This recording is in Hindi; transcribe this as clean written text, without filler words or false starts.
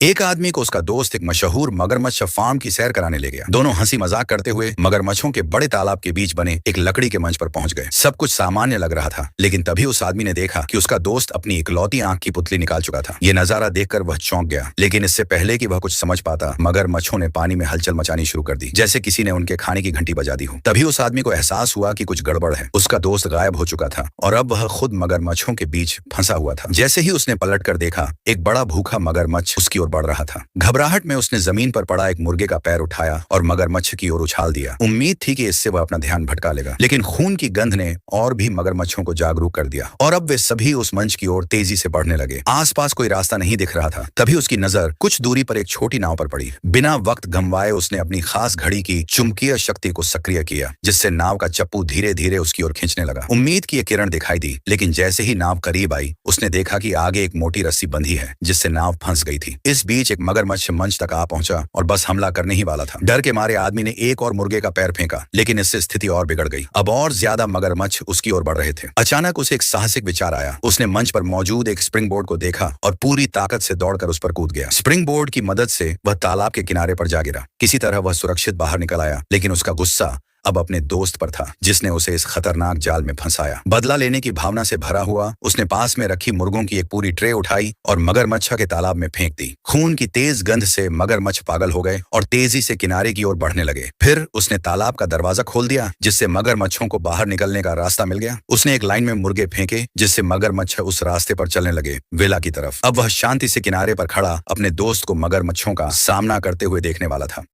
एक आदमी को उसका दोस्त एक मशहूर मगरमच्छ फार्म की सैर कराने ले गया। दोनों हंसी मजाक करते हुए मगरमच्छों के बड़े तालाब के बीच बने एक लकड़ी के मंच पर पहुंच गए। सब कुछ सामान्य लग रहा था, लेकिन तभी उस आदमी ने देखा कि उसका दोस्त अपनी इकलौती आंख की पुतली निकाल चुका था। ये नजारा देखकर वह चौंक गया, लेकिन इससे पहले कि वह कुछ समझ पाता, मगरमच्छों ने पानी में हलचल मचानी शुरू कर दी, जैसे किसी ने उनके खाने की घंटी बजा दी हो। तभी उस आदमी को एहसास हुआ कि कुछ गड़बड़ है। उसका दोस्त गायब हो चुका था और अब वह खुद मगरमच्छों के बीच फंसा हुआ था। जैसे ही उसने पलट कर देखा, एक बड़ा भूखा मगरमच्छ उसकी ओर बढ़ रहा था। घबराहट में उसने जमीन पर पड़ा एक मुर्गे का पैर उठाया और मगरमच्छ की ओर उछाल दिया। उम्मीद थी कि इससे वह अपना ध्यान भटका लेगा, लेकिन खून की गंध ने और भी मगरमच्छों को जागरूक कर दिया और अब वे सभी उस मंच की ओर तेजी से बढ़ने लगे। आसपास कोई रास्ता नहीं दिख रहा था। तभी उसकी नजर कुछ दूरी पर एक छोटी नाव पर पड़ी। बिना वक्त गंवाए उसने अपनी खास घड़ी की चुंबकीय शक्ति को सक्रिय किया, जिससे नाव का चप्पू धीरे धीरे उसकी ओर खींचने लगा। उम्मीद की एक किरण दिखाई दी, लेकिन जैसे ही नाव करीब आई, उसने देखा कि आगे एक मोटी रस्सी बंधी है, जिससे नाव फंस गई थी। इस बीच एक मगरमच्छ मंच तक आ पहुंचा और बस हमला करने ही वाला था। डर के मारे आदमी ने एक और मुर्गे का पैर फेंका, लेकिन इससे स्थिति और बिगड़ गई। अब और ज्यादा मगरमच्छ उसकी ओर बढ़ रहे थे। अचानक उसे एक साहसिक विचार आया। उसने मंच पर मौजूद एक स्प्रिंग बोर्ड को देखा और पूरी ताकत से दौड़कर उस पर कूद गया। स्प्रिंग बोर्ड की मदद से वह तालाब के किनारे पर जा गिरा। किसी तरह वह सुरक्षित बाहर निकल आया, लेकिन उसका गुस्सा अब अपने दोस्त पर था, जिसने उसे इस खतरनाक जाल में फंसाया। बदला लेने की भावना से भरा हुआ उसने पास में रखी मुर्गों की एक पूरी ट्रे उठाई और मगरमच्छ के तालाब में फेंक दी। खून की तेज गंध से मगरमच्छ पागल हो गए और तेजी से किनारे की ओर बढ़ने लगे। फिर उसने तालाब का दरवाजा खोल दिया, जिससे मगरमच्छों को बाहर निकलने का रास्ता मिल गया। उसने एक लाइन में मुर्गे फेंके, जिससे मगरमच्छ उस रास्ते पर चलने लगे, विला की तरफ। अब वह शांति से किनारे पर खड़ा अपने दोस्त को मगरमच्छों का सामना करते हुए देखने वाला था।